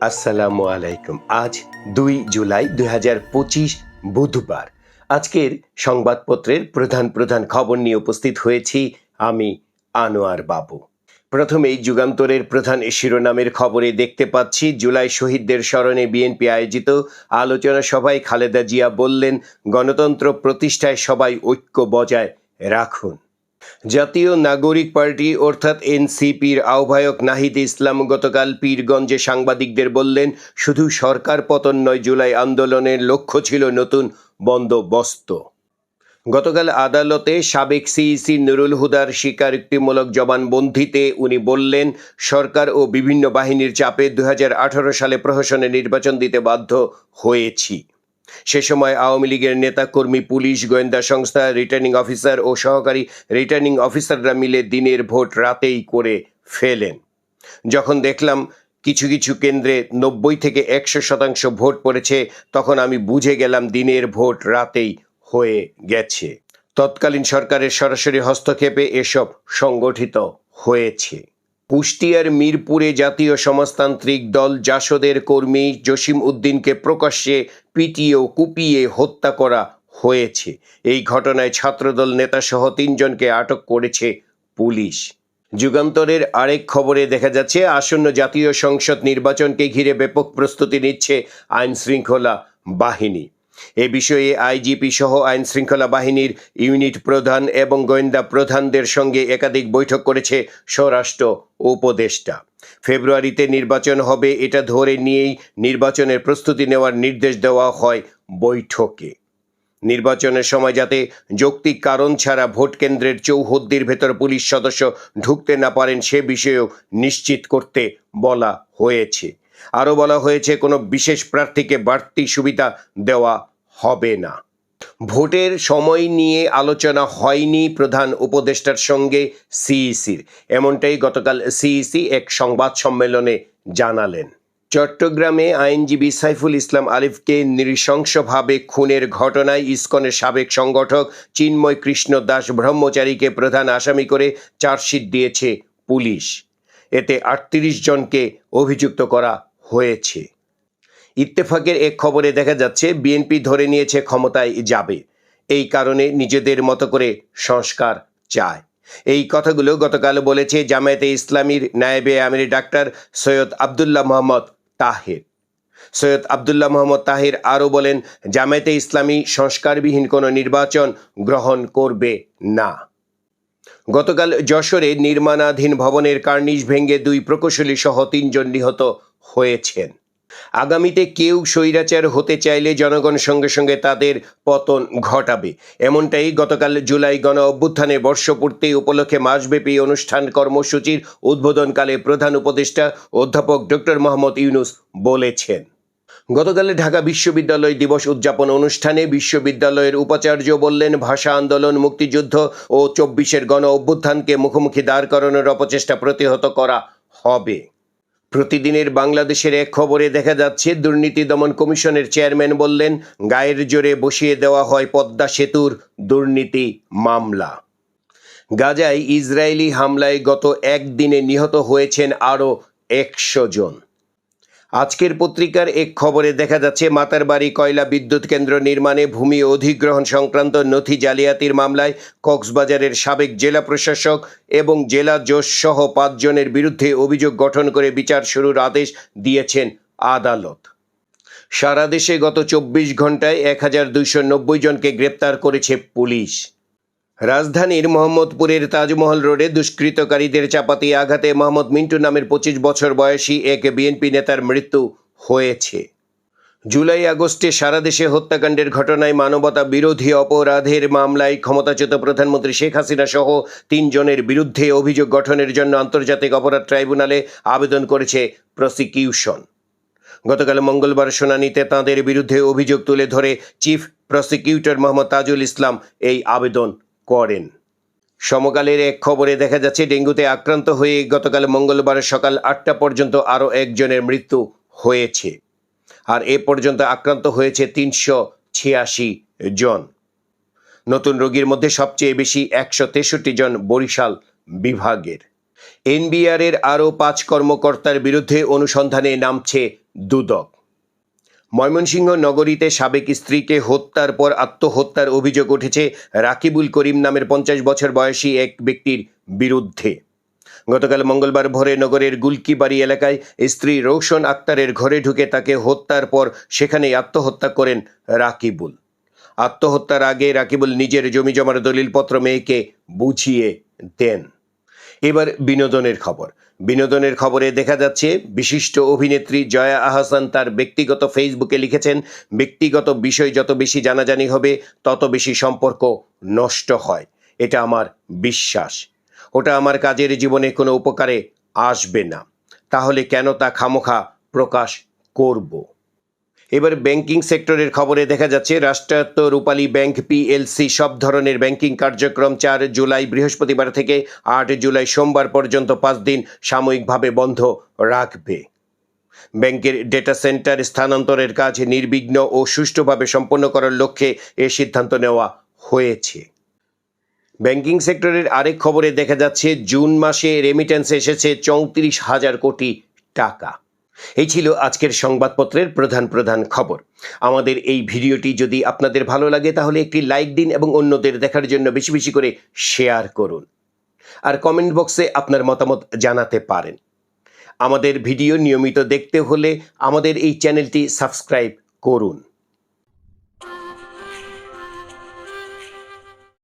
আসসালামু আলাইকুম। আজ ২ জুলাই ২০২৫ বুধবার। আজকের সংবাদপত্রের প্রধান প্রধান খবর নিয়ে উপস্থিত হয়েছি আমি আনোয়ার বাবু। প্রথমেই যুগান্তরের প্রধান শিরোনামের খবরে দেখতে পাচ্ছি, জুলাই শহীদদের স্মরণে বিএনপি আয়োজিত আলোচনা সভায় খালেদা জিয়া বললেন, গণতন্ত্র প্রতিষ্ঠায় সবাই ঐক্য বজায় রাখুন। জাতীয় নাগরিক পার্টি অর্থাৎ এনসিপির আহ্বায়ক নাহিদ ইসলাম গতকাল পীরগঞ্জে সাংবাদিকদের বললেন, শুধু সরকার পতন নয়, জুলাই আন্দোলনের লক্ষ্য ছিল নতুন বন্দোবস্ত। গতকাল আদালতে সাবেক সিইসি নুরুল হুদার স্বীকারোক্তিমূলক জবানবন্দিতে উনি বললেন, সরকার ও বিভিন্ন বাহিনীর চাপে 2018 সালে প্রহসনে নির্বাচন দিতে বাধ্য হয়েছি। সে সময় আওয়ামী লীগের নেতা কর্মী, পুলিশ, গোয়েন্দা সংস্থা, রিটার্নিং অফিসার ও সহকারী রিটার্নিং অফিসাররা মিলে দিনের ভোট রাতেই করে ফেলেন। যখন দেখলাম কিছু কিছু কেন্দ্রে 90 থেকে 100% ভোট পড়েছে, তখন আমি বুঝে গেলাম দিনের ভোট রাতেই হয়ে গেছে। তৎকালীন সরকারের সরাসরি হস্তক্ষেপে এসব সংগঠিত হয়েছে। কুষ্টিয়ার মিরপুরে জাতীয় সমাজতান্ত্রিক দল জাসদের কর্মী জসিম উদ্দিনকে প্রকাশ্যে পিটিয়ে ও কুপিয়ে হত্যা করা হয়েছে। এই ঘটনায় ছাত্রদল নেতাসহ 3 জনকে আটক করেছে পুলিশ। যুগান্তরের আরেক খবরে দেখা যাচ্ছে, আসন্ন জাতীয় সংসদ নির্বাচনকে ঘিরে ব্যাপক প্রস্তুতি নিচ্ছে আইন শৃঙ্খলা বাহিনী। এ বিষয়ে আইজিপি সহ আইন শৃঙ্খলা বাহিনীর ইউনিট প্রধান এবং গোয়েন্দা প্রধানদের সঙ্গে একাধিক বৈঠক করেছে স্বরাষ্ট্র উপদেষ্টা। ফেব্রুয়ারিতে নির্বাচন হবে, এটা ধরে নিয়েই নির্বাচনের প্রস্তুতি নেওয়ার নির্দেশ দেওয়া হয় বৈঠকে। নির্বাচনের সময় যাতে যৌক্তিক কারণ ছাড়া ভোট কেন্দ্রের চৌহদ্দির ভেতর পুলিশ সদস্য ঢুকতে না পারেন, সে বিষয়েও নিশ্চিত করতে বলা হয়েছে। আরও বলা হয়েছে, কোনো বিশেষ প্রার্থীকে বাড়তি সুবিধা দেওয়া হবে না। ভোটের সময় নিয়ে আলোচনা হয়নি প্রধান উপদেষ্টার সঙ্গে সিইসির, এমনটাই গতকাল সিইসি এক সংবাদ সম্মেলনে জানালেন। চট্টগ্রামে আইনজীবী সাইফুল ইসলাম আলিফকে নৃশংসভাবে খুনের ঘটনায় ইসকনের সাবেক সংগঠক চিন্ময় কৃষ্ণ দাস ব্রহ্মচারীকে প্রধান আসামি করে চার্জশিট দিয়েছে পুলিশ। এতে 38 জনকে অভিযুক্ত করা হয়েছে। ইত্তেফাকের এক খবরে দেখা যাচ্ছে, বিএনপি ধরে নিয়েছে ক্ষমতায় যাবে, এই কারণে নিজেদের মতো করে সংস্কার চায়। এই কথাগুলো গতকাল বলেছে জামায়াতে ইসলামীর নায়েবে আমির ডাক্তার সৈয়দ আবদুল্লাহ মোহাম্মদ তাহের। সৈয়দ আবদুল্লাহ মোহাম্মদ তাহের আরও বলেন, জামায়াতে ইসলামী সংস্কারবিহীন কোনো নির্বাচন গ্রহণ করবে না। গতকাল যশোরে নির্মাণাধীন ভবনের কার্নিশ ভেঙে 2 প্রকৌশলী সহ 3 জন নিহত হয়েছেন। আগামীতে কেউ স্বৈরাচার হতে চাইলে জনগণ সঙ্গে সঙ্গে তাদের পতন ঘটাবে, এমনটাই গতকাল জুলাই গণ অভ্যুত্থানের বর্ষপূর্তি উপলক্ষে মাসব্যাপী অনুষ্ঠান কর্মসূচির উদ্বোধনকালে প্রধান উপদেষ্টা অধ্যাপক ডক্টর মোহাম্মদ ইউনূস বলেছেন। গতকাল ঢাকা বিশ্ববিদ্যালয় দিবস উদযাপন অনুষ্ঠানে বিশ্ববিদ্যালয়ের উপাচার্য বললেন, ভাষা আন্দোলন, মুক্তিযুদ্ধ ও 24-এর গণ অভ্যুত্থানকে মুখোমুখি দাঁড় করানোর অপচেষ্টা প্রতিহত করা হবে। প্রতিদিনের বাংলাদেশের এক খবরে দেখা যাচ্ছে, দুর্নীতি দমন কমিশনের চেয়ারম্যান বললেন, গায়ের জোরে বসিয়ে দেওয়া হয় পদ্মা সেতুর দুর্নীতি মামলা। গাজায় ইসরায়েলি হামলায় গত একদিনে নিহত হয়েছেন আরও 100 জন। আজকের পত্রিকার এক খবরে দেখা যাচ্ছে, মাতারবাড়ি কয়লা বিদ্যুৎ কেন্দ্র নির্মাণে ভূমি অধিগ্রহণ সংক্রান্ত নথি জালিয়াতির মামলায় কক্সবাজারের সাবেক জেলা প্রশাসক এবং জেলা জজ সহ 5 জনের বিরুদ্ধে অভিযোগ গঠন করে বিচার শুরুর আদেশ দিয়েছেন আদালত। সারা দেশে গত 24 ঘন্টায় 1290 জনকে গ্রেপ্তার করেছে পুলিশ। রাজধানীর মোহাম্মদপুরের তাজমহল রোডে দুষ্কৃতকারীদের চাপাতি আঘাতে মোহাম্মদ মিন্টু নামের 25 বছর বয়সী এক বিএনপি নেতার মৃত্যু হয়েছে। জুলাই আগস্টে সারা দেশে হত্যাকাণ্ডের ঘটনায় মানবতা বিরোধী অপরাধের মামলায় ক্ষমতাচ্যুত প্রধানমন্ত্রী শেখ হাসিনা সহ 3 জনের বিরুদ্ধে অভিযোগ গঠনের জন্য আন্তর্জাতিক অপরাধ ট্রাইব্যুনালে আবেদন করেছে প্রসিকিউশন। গতকাল মঙ্গলবার শুনানিতে তাঁদের বিরুদ্ধে অভিযোগ তুলে ধরে চিফ প্রসিকিউটর মোহাম্মদ তাজুল ইসলাম এই আবেদন করেন। সমকালের এক খবরে দেখা যাচ্ছে, ডেঙ্গুতে আক্রান্ত হয়ে গতকাল মঙ্গলবার সকাল 8টা পর্যন্ত আরও 1 জনের মৃত্যু হয়েছে, আর এ পর্যন্ত আক্রান্ত হয়েছে 386 জন। নতুন রোগীর মধ্যে সবচেয়ে বেশি 163 জন বরিশাল বিভাগের। এনবিআরের আরও 5 কর্মকর্তার বিরুদ্ধে অনুসন্ধানে নামছে দুদক। ময়মনসিংহ নগরীতে সাবেক স্ত্রীকে হত্যার পর আত্মহত্যার অভিযোগ উঠেছে রাকিবুল করিম নামের 50 বছর বয়সী এক ব্যক্তির বিরুদ্ধে। গতকাল মঙ্গলবার ভোরে নগরের গুলকিবাড়ি এলাকায় স্ত্রী রৌশন আক্তারের ঘরে ঢুকে তাকে হত্যার পর সেখানেই আত্মহত্যা করেন রাকিবুল। আত্মহত্যার আগে রাকিবুল নিজের জমিজমার দলিলপত্র মেয়েকে বুঝিয়ে দেন। এবার বিনোদনের খবর। বিনোদনের খবরে দেখা যাচ্ছে বিশিষ্ট অভিনেত্রী জয়া আহসান তার ব্যক্তিগত ফেসবুকে লিখেছেন, ব্যক্তিগত বিষয় যত বেশি জানাজানি হবে তত বেশি সম্পর্ক নষ্ট হয়, এটা আমার বিশ্বাস। ওটা আমার কাজের জীবনে কোনো উপকারে আসবে না, তাহলে কেন তা খামোখা প্রকাশ করব। এবার ব্যাংকিং সেক্টরের খবরে দেখা যাচ্ছে রাষ্ট্রায়ত্ত রূপালী ব্যাংক পিএলসি সব ধরনের ব্যাংকিং কার্যক্রম 4 জুলাই বৃহস্পতিবার থেকে 8 জুলাই সোমবার পর্যন্ত 5 দিন সাময়িকভাবে বন্ধ রাখবে। ব্যাংকের ডেটা সেন্টার স্থানান্তরের কাজ নির্বিঘ্ন ও সুষ্ঠুভাবে সম্পন্ন করার লক্ষ্যে এ সিদ্ধান্ত নেওয়া হয়েছে। ব্যাংকিং সেক্টরের আরেক খবরে দেখা যাচ্ছে জুন মাসে রেমিটেন্স এসেছে 34,000 কোটি টাকা। এই ছিল আজকের সংবাদপত্রের প্রধান খবর। আমাদের এই ভিডিওটি যদি আপনাদের ভালো লাগে তাহলে একটি লাইক দিন এবং অন্যদের দেখার জন্য বেশি বেশি করে শেয়ার করুন। আর কমেন্ট বক্সে আপনার মতামত জানাতে পারেন। আমাদের ভিডিও নিয়মিত দেখতে হলে আমাদের এই চ্যানেলটি সাবস্ক্রাইব করুন।